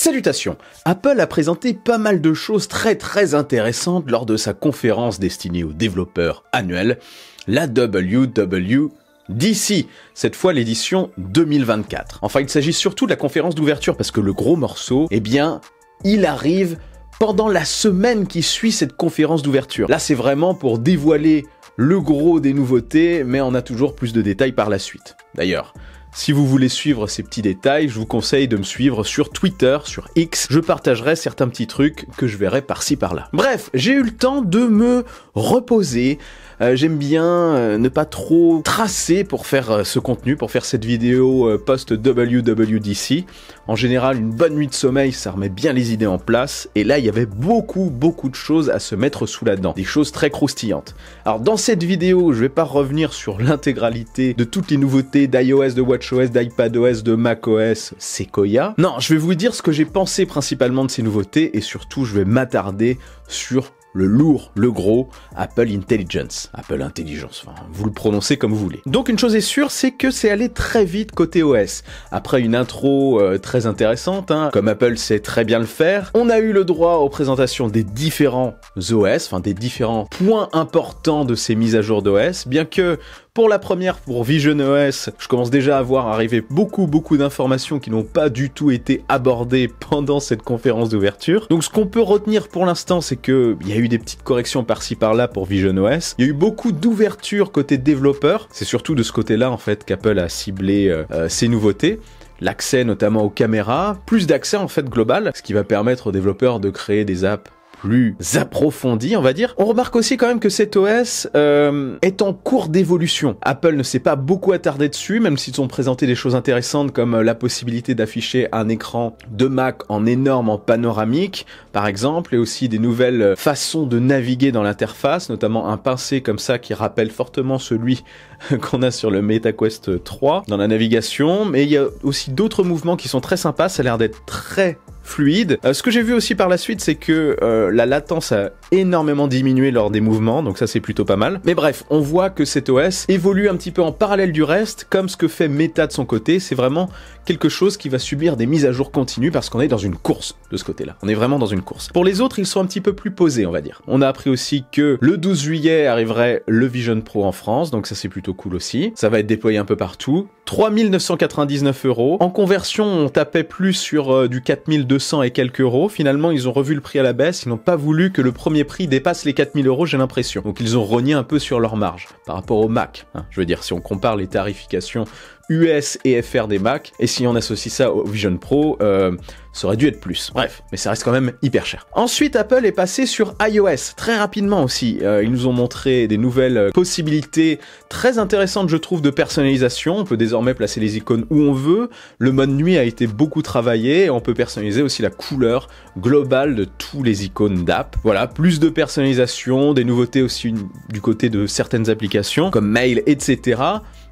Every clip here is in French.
Salutations! Apple a présenté pas mal de choses très intéressantes lors de sa conférence destinée aux développeurs annuelle, la WWDC, cette fois l'édition 2024. Enfin, il s'agit surtout de la conférence d'ouverture parce que le gros morceau, eh bien, il arrive pendant la semaine qui suit cette conférence d'ouverture. Là, c'est vraiment pour dévoiler le gros des nouveautés, mais on a toujours plus de détails par la suite. D'ailleurs, si vous voulez suivre ces petits détails, je vous conseille de me suivre sur Twitter, sur X. Je partagerai certains petits trucs que je verrai par-ci par-là. Bref, j'ai eu le temps de me reposer. J'aime bien ne pas trop tracer pour faire ce contenu, pour faire cette vidéo post-WWDC. En général, une bonne nuit de sommeil, ça remet bien les idées en place. Et là, il y avait beaucoup de choses à se mettre sous la dent. Des choses très croustillantes. Alors, dans cette vidéo, je vais pas revenir sur l'intégralité de toutes les nouveautés d'iOS, de WatchOS, d'iPadOS, de macOS, Sequoia. Non, je vais vous dire ce que j'ai pensé principalement de ces nouveautés et surtout, je vais m'attarder sur le lourd, le gros, Apple Intelligence. Apple Intelligence, enfin, vous le prononcez comme vous voulez. Donc une chose est sûre, c'est que c'est allé très vite côté OS. Après une intro très intéressante, comme Apple sait très bien le faire, on a eu le droit aux présentations des différents OS, enfin des différents points importants de ces mises à jour d'OS, bien que pour la première, pour visionOS, je commence déjà à voir arriver beaucoup d'informations qui n'ont pas du tout été abordées pendant cette conférence d'ouverture. Donc ce qu'on peut retenir pour l'instant, c'est qu'il y a eu des petites corrections par-ci par-là pour visionOS. Il y a eu beaucoup d'ouverture côté développeur. C'est surtout de ce côté-là, en fait, qu'Apple a ciblé ces nouveautés. L'accès notamment aux caméras, plus d'accès en fait global, ce qui va permettre aux développeurs de créer des apps plus approfondi, on va dire. On remarque aussi quand même que cet OS est en cours d'évolution. Apple ne s'est pas beaucoup attardé dessus, même s'ils ont présenté des choses intéressantes comme la possibilité d'afficher un écran de Mac en énorme, en panoramique, par exemple, et aussi des nouvelles façons de naviguer dans l'interface, notamment un pincé comme ça qui rappelle fortement celui qu'on a sur le MetaQuest 3 dans la navigation, mais il y a aussi d'autres mouvements qui sont très sympas, ça a l'air d'être très fluide. Ce que j'ai vu aussi par la suite, c'est que la latence a énormément diminué lors des mouvements, donc ça c'est plutôt pas mal. Mais bref, on voit que cet OS évolue un petit peu en parallèle du reste, comme ce que fait Meta de son côté. C'est vraiment quelque chose qui va subir des mises à jour continues parce qu'on est dans une course de ce côté-là. On est vraiment dans une course. Pour les autres, ils sont un petit peu plus posés, on va dire. On a appris aussi que le 12 juillet arriverait le Vision Pro en France, donc ça c'est plutôt cool aussi. Ça va être déployé un peu partout. 3 999 €. En conversion, on tapait plus sur du 4 200 et quelques euros. Finalement, ils ont revu le prix à la baisse. Ils n'ont pas voulu que le premier prix dépasse les 4 000 €, j'ai l'impression. Donc ils ont rogné un peu sur leur marge par rapport au Mac. Je veux dire, si on compare les tarifications US et FR des Mac, et si on associe ça au Vision Pro, ça aurait dû être plus. Bref, mais ça reste quand même hyper cher. Ensuite, Apple est passé sur iOS, très rapidement aussi. Ils nous ont montré des nouvelles possibilités très intéressantes, je trouve, de personnalisation. On peut désormais placer les icônes où on veut. Le mode nuit a été beaucoup travaillé, et on peut personnaliser aussi la couleur globale de tous les icônes d'app. Voilà, plus de personnalisation, des nouveautés aussi du côté de certaines applications, comme Mail, etc.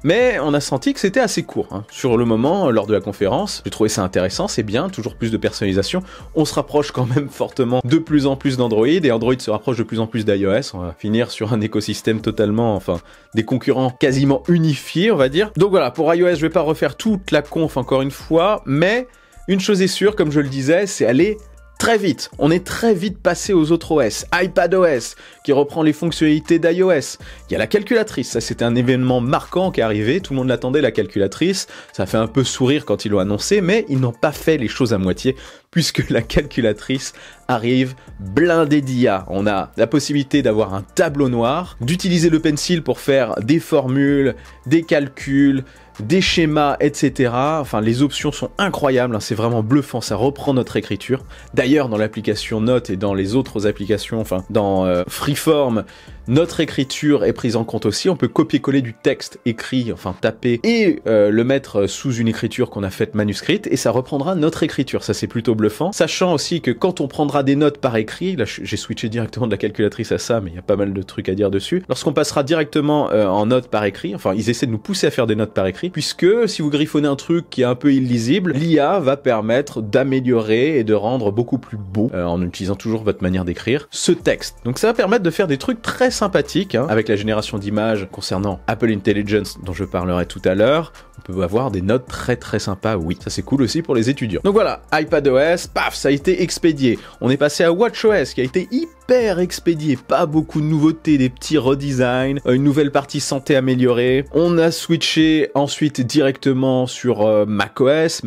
Mais on a senti que c'était assez court. Sur le moment, lors de la conférence, j'ai trouvé ça intéressant, c'est bien, toujours plus de personnalisation. On se rapproche quand même fortement de plus en plus d'Android, et Android se rapproche de plus en plus d'iOS. On va finir sur un écosystème totalement, enfin, des concurrents quasiment unifiés, on va dire. Donc voilà, pour iOS, je vais pas refaire toute la conf encore une fois, mais une chose est sûre, comme je le disais, c'est aller très vite. On est très vite passé aux autres OS. iPadOS, qui reprend les fonctionnalités d'iOS. Il y a la calculatrice. Ça, c'était un événement marquant qui est arrivé. Tout le monde l'attendait, la calculatrice. Ça a fait un peu sourire quand ils l'ont annoncé, mais ils n'ont pas fait les choses à moitié, puisque la calculatrice arrive blindée d'IA. On a la possibilité d'avoir un tableau noir, d'utiliser le pencil pour faire des formules, des calculs, des schémas, etc. Enfin, les options sont incroyables, c'est vraiment bluffant, ça reprend notre écriture. D'ailleurs, dans l'application Note et dans les autres applications, enfin, dans Freeform, notre écriture est prise en compte aussi. On peut copier-coller du texte écrit, enfin taper, et le mettre sous une écriture qu'on a faite manuscrite, et ça reprendra notre écriture. Ça, c'est plutôt bluffant. Sachant aussi que quand on prendra des notes par écrit, là j'ai switché directement de la calculatrice à ça, mais il y a pas mal de trucs à dire dessus. Lorsqu'on passera directement en notes par écrit, enfin ils essaient de nous pousser à faire des notes par écrit, puisque si vous griffonnez un truc qui est un peu illisible, l'IA va permettre d'améliorer et de rendre beaucoup plus beau, en utilisant toujours votre manière d'écrire, ce texte. Donc ça va permettre de faire des trucs très sympathiques, avec la génération d'images concernant Apple Intelligence dont je parlerai tout à l'heure, on peut avoir des notes très sympas, oui. Ça c'est cool aussi pour les étudiants. Donc voilà, iPadOS, paf, ça a été expédié. On est passé à WatchOS qui a été hyper expédié, pas beaucoup de nouveautés, des petits redesigns, une nouvelle partie santé améliorée. On a switché ensuite directement sur macOS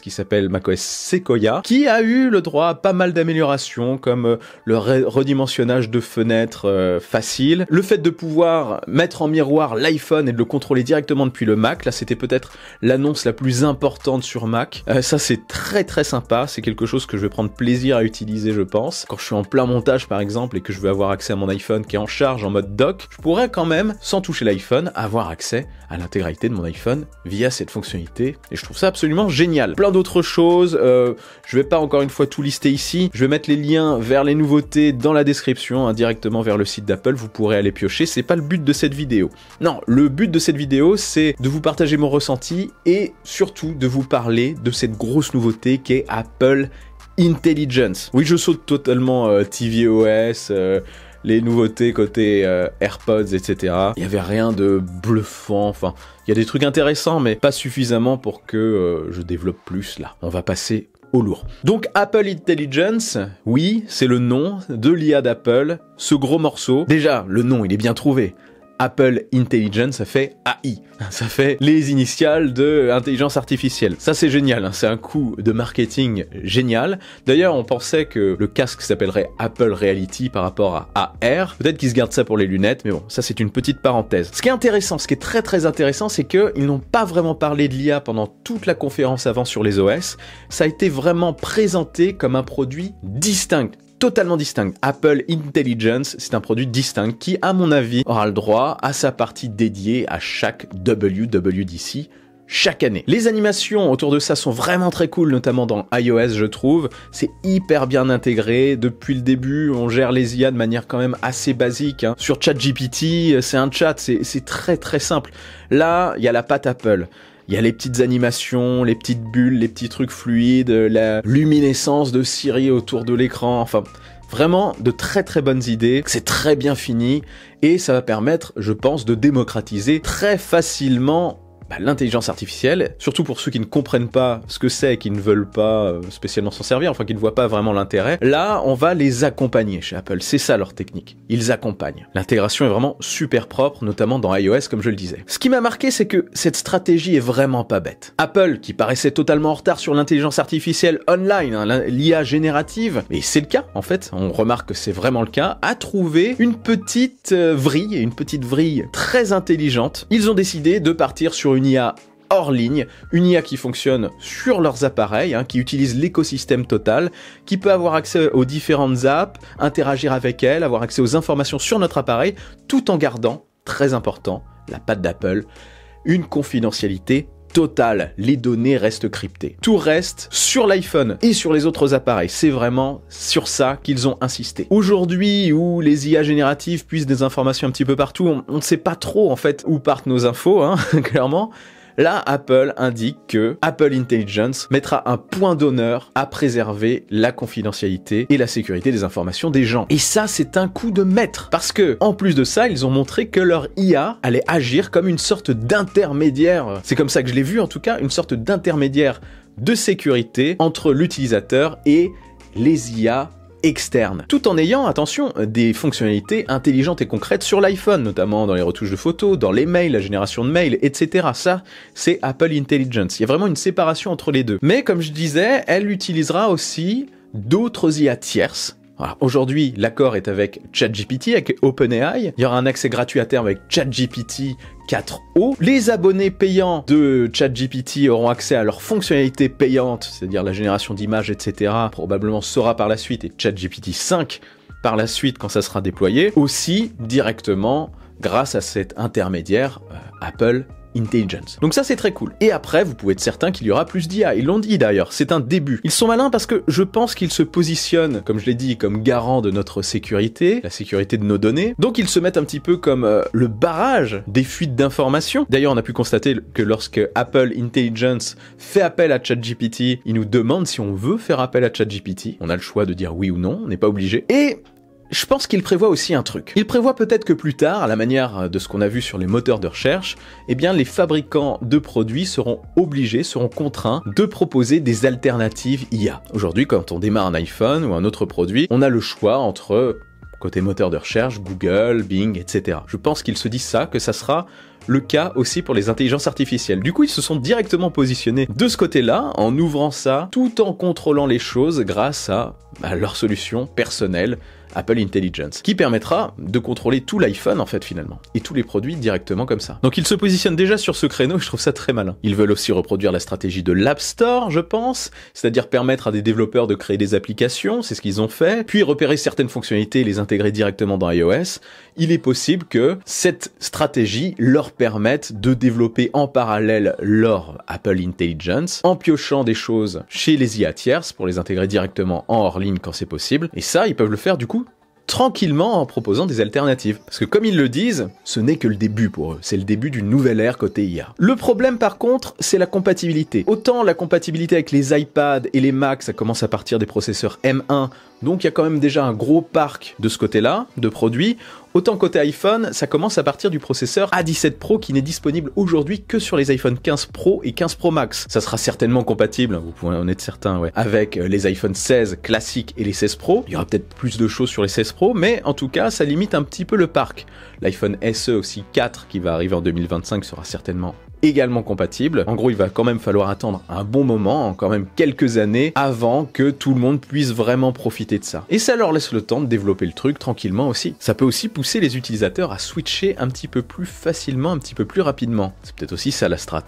qui s'appelle macOS Sequoia, qui a eu le droit à pas mal d'améliorations comme le redimensionnage de fenêtres facile, le fait de pouvoir mettre en miroir l'iPhone et de le contrôler directement depuis le Mac. Là c'était peut-être l'annonce la plus importante sur Mac. Ça c'est très sympa, c'est quelque chose que je vais prendre plaisir à utiliser je pense. Quand je suis en plein montage par exemple et que je veux avoir accès à mon iPhone qui est en charge en mode dock, je pourrais quand même, sans toucher l'iPhone, avoir accès à l'intégralité de mon iPhone via cette fonctionnalité et je trouve ça absolument génial. Plein d'autres choses, je vais pas encore une fois tout lister ici, je vais mettre les liens vers les nouveautés dans la description, hein, directement vers le site d'Apple, vous pourrez aller piocher, c'est pas le but de cette vidéo. Non, le but de cette vidéo c'est de vous partager mon ressenti et surtout de vous parler de cette grosse nouveauté qui est Apple Intelligence. Oui, je saute totalement tvOS, les nouveautés côté AirPods, etc. Il n'y avait rien de bluffant, enfin, il y a des trucs intéressants, mais pas suffisamment pour que je développe plus là. On va passer au lourd. Donc Apple Intelligence, oui, c'est le nom de l'IA d'Apple, ce gros morceau. Déjà, le nom, il est bien trouvé. Apple Intelligence, ça fait AI. Ça fait les initiales de intelligence artificielle. Ça, c'est génial, hein. C'est un coup de marketing génial. D'ailleurs, on pensait que le casque s'appellerait Apple Reality par rapport à AR. Peut-être qu'ils se gardent ça pour les lunettes, mais bon, ça, c'est une petite parenthèse. Ce qui est intéressant, ce qui est très intéressant, c'est qu'ils n'ont pas vraiment parlé de l'IA pendant toute la conférence avant sur les OS. Ça a été vraiment présenté comme un produit distinct. Totalement distinct. Apple Intelligence, c'est un produit distinct qui, à mon avis, aura le droit à sa partie dédiée à chaque WWDC chaque année. Les animations autour de ça sont vraiment très cool, notamment dans iOS, je trouve. C'est hyper bien intégré. Depuis le début, on gère les IA de manière quand même assez basique, hein. Sur ChatGPT, c'est un chat, c'est très simple. Là, il y a la patte Apple. Il y a les petites animations, les petites bulles, les petits trucs fluides, la luminescence de Siri autour de l'écran, enfin vraiment de très bonnes idées, c'est très bien fini et ça va permettre, je pense, de démocratiser très facilement l'intelligence artificielle, surtout pour ceux qui ne comprennent pas ce que c'est et qui ne veulent pas spécialement s'en servir, enfin qui ne voient pas vraiment l'intérêt. Là, on va les accompagner chez Apple, c'est ça leur technique. Ils accompagnent. L'intégration est vraiment super propre, notamment dans iOS, comme je le disais. Ce qui m'a marqué, c'est que cette stratégie est vraiment pas bête. Apple, qui paraissait totalement en retard sur l'intelligence artificielle online, hein, l'IA générative, et c'est le cas, en fait, on remarque que c'est vraiment le cas, a trouvé une petite vrille très intelligente. Ils ont décidé de partir sur une IA hors ligne, une IA qui fonctionne sur leurs appareils, hein, qui utilise l'écosystème total, qui peut avoir accès aux différentes apps, interagir avec elles, avoir accès aux informations sur notre appareil, tout en gardant, très important, la patte d'Apple, une confidentialité totale. Les données restent cryptées. Tout reste sur l'iPhone et sur les autres appareils. C'est vraiment sur ça qu'ils ont insisté. Aujourd'hui, où les IA génératives puissent des informations un petit peu partout, on ne sait pas trop en fait où partent nos infos, hein, clairement. Là, Apple indique que Apple Intelligence mettra un point d'honneur à préserver la confidentialité et la sécurité des informations des gens. Et ça, c'est un coup de maître. Parce que, en plus de ça, ils ont montré que leur IA allait agir comme une sorte d'intermédiaire. C'est comme ça que je l'ai vu, en tout cas, une sorte d'intermédiaire de sécurité entre l'utilisateur et les IA externe, tout en ayant, attention, des fonctionnalités intelligentes et concrètes sur l'iPhone, notamment dans les retouches de photos, dans les mails, la génération de mails, etc. Ça, c'est Apple Intelligence. Il y a vraiment une séparation entre les deux. Mais comme je disais, elle utilisera aussi d'autres IA tierces. Voilà. Aujourd'hui, l'accord est avec ChatGPT, avec OpenAI. Il y aura un accès gratuit à terme avec ChatGPT 4o. Les abonnés payants de ChatGPT auront accès à leurs fonctionnalités payantes, c'est-à-dire la génération d'images, etc. Probablement sera par la suite, et ChatGPT 5 par la suite quand ça sera déployé, aussi directement grâce à cet intermédiaire Apple Intelligence. Donc ça c'est très cool. Et après vous pouvez être certain qu'il y aura plus d'IA, ils l'ont dit d'ailleurs, c'est un début. Ils sont malins parce que je pense qu'ils se positionnent, comme je l'ai dit, comme garant de notre sécurité, la sécurité de nos données. Donc ils se mettent un petit peu comme le barrage des fuites d'informations. D'ailleurs on a pu constater que lorsque Apple Intelligence fait appel à ChatGPT, il nous demande si on veut faire appel à ChatGPT. On a le choix de dire oui ou non, on n'est pas obligé. Et je pense qu'il prévoit aussi un truc. Il prévoit peut-être que plus tard, à la manière de ce qu'on a vu sur les moteurs de recherche, eh bien les fabricants de produits seront contraints de proposer des alternatives IA. Aujourd'hui, quand on démarre un iPhone ou un autre produit, on a le choix entre, côté moteur de recherche, Google, Bing, etc. Je pense qu'ils se disent ça, que ça sera le cas aussi pour les intelligences artificielles. Du coup, ils se sont directement positionnés de ce côté-là, en ouvrant ça, tout en contrôlant les choses grâce à leur solution personnelle, Apple Intelligence, qui permettra de contrôler tout l'iPhone en fait finalement, et tous les produits directement comme ça. Donc ils se positionnent déjà sur ce créneau et je trouve ça très malin. Ils veulent aussi reproduire la stratégie de l'App Store, je pense, c'est-à-dire permettre à des développeurs de créer des applications, c'est ce qu'ils ont fait, puis repérer certaines fonctionnalités et les intégrer directement dans iOS. Il est possible que cette stratégie leur permette de développer en parallèle leur Apple Intelligence, en piochant des choses chez les IA tierces pour les intégrer directement en hors ligne quand c'est possible, et ça ils peuvent le faire du coup tranquillement en proposant des alternatives. Parce que comme ils le disent, ce n'est que le début pour eux, c'est le début d'une nouvelle ère côté IA. Le problème par contre, c'est la compatibilité. Autant la compatibilité avec les iPads et les Macs, ça commence à partir des processeurs M1, donc il y a quand même déjà un gros parc de ce côté-là, de produits, autant côté iPhone, ça commence à partir du processeur A17 Pro qui n'est disponible aujourd'hui que sur les iPhone 15 Pro et 15 Pro Max. Ça sera certainement compatible, vous pouvez en être certain, ouais, avec les iPhone 16 classiques et les 16 Pro. Il y aura peut-être plus de choses sur les 16 Pro, mais en tout cas, ça limite un petit peu le parc. L'iPhone SE aussi 4 qui va arriver en 2025 sera certainement également compatible. En gros, il va quand même falloir attendre un bon moment, quand même quelques années, avant que tout le monde puisse vraiment profiter de ça. Et ça leur laisse le temps de développer le truc tranquillement aussi. Ça peut aussi pousser les utilisateurs à switcher un petit peu plus facilement, un petit peu plus rapidement. C'est peut-être aussi ça la strat.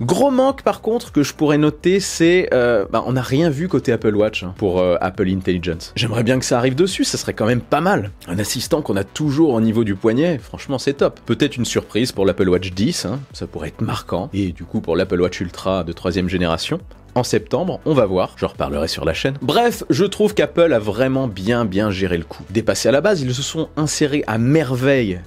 Gros manque par contre que je pourrais noter, c'est on n'a rien vu côté Apple Watch pour Apple Intelligence. J'aimerais bien que ça arrive dessus, ça serait quand même pas mal. Un assistant qu'on a toujours au niveau du poignet, franchement c'est top. Peut-être une surprise pour l'Apple Watch 10, ça pourrait être marquant, et du coup pour l'Apple Watch Ultra de 3e génération. En septembre, on va voir, j'en reparlerai sur la chaîne. Bref, je trouve qu'Apple a vraiment bien géré le coup. Dépassés à la base, ils se sont insérés à merveille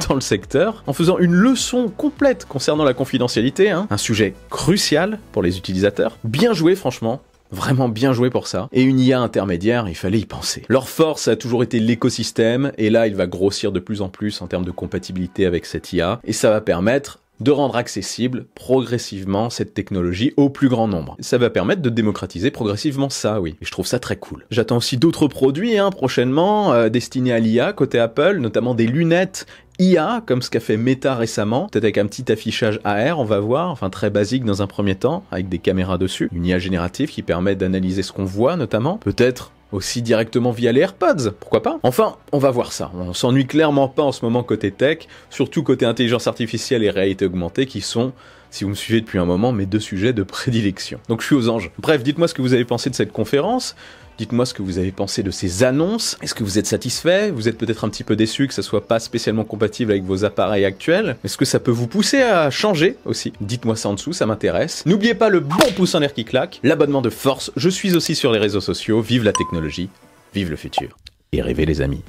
dans le secteur, en faisant une leçon complète concernant la confidentialité, un sujet crucial pour les utilisateurs. Bien joué franchement. Vraiment bien joué pour ça. Et une IA intermédiaire, il fallait y penser. Leur force a toujours été l'écosystème, et là il va grossir de plus en plus en termes de compatibilité avec cette IA, et ça va permettre de rendre accessible progressivement cette technologie au plus grand nombre. Ça va permettre de démocratiser progressivement ça, oui. Et je trouve ça très cool. J'attends aussi d'autres produits prochainement destinés à l'IA côté Apple, notamment des lunettes IA, comme ce qu'a fait Meta récemment, peut-être avec un petit affichage AR, on va voir, enfin très basique dans un premier temps, avec des caméras dessus, une IA générative qui permet d'analyser ce qu'on voit notamment, peut-être aussi directement via les AirPods, pourquoi pas? Enfin, on va voir ça. On s'ennuie clairement pas en ce moment côté tech, surtout côté intelligence artificielle et réalité augmentée qui sont, si vous me suivez depuis un moment, mes deux sujets de prédilection. Donc je suis aux anges. Bref, dites-moi ce que vous avez pensé de cette conférence. Dites-moi ce que vous avez pensé de ces annonces. Est-ce que vous êtes satisfait? Vous êtes peut-être un petit peu déçu que ça soit pas spécialement compatible avec vos appareils actuels. Est-ce que ça peut vous pousser à changer aussi? Dites-moi ça en dessous, ça m'intéresse. N'oubliez pas le bon pouce en l'air qui claque, l'abonnement de force. Je suis aussi sur les réseaux sociaux. Vive la technologie, vive le futur. Et rêvez les amis.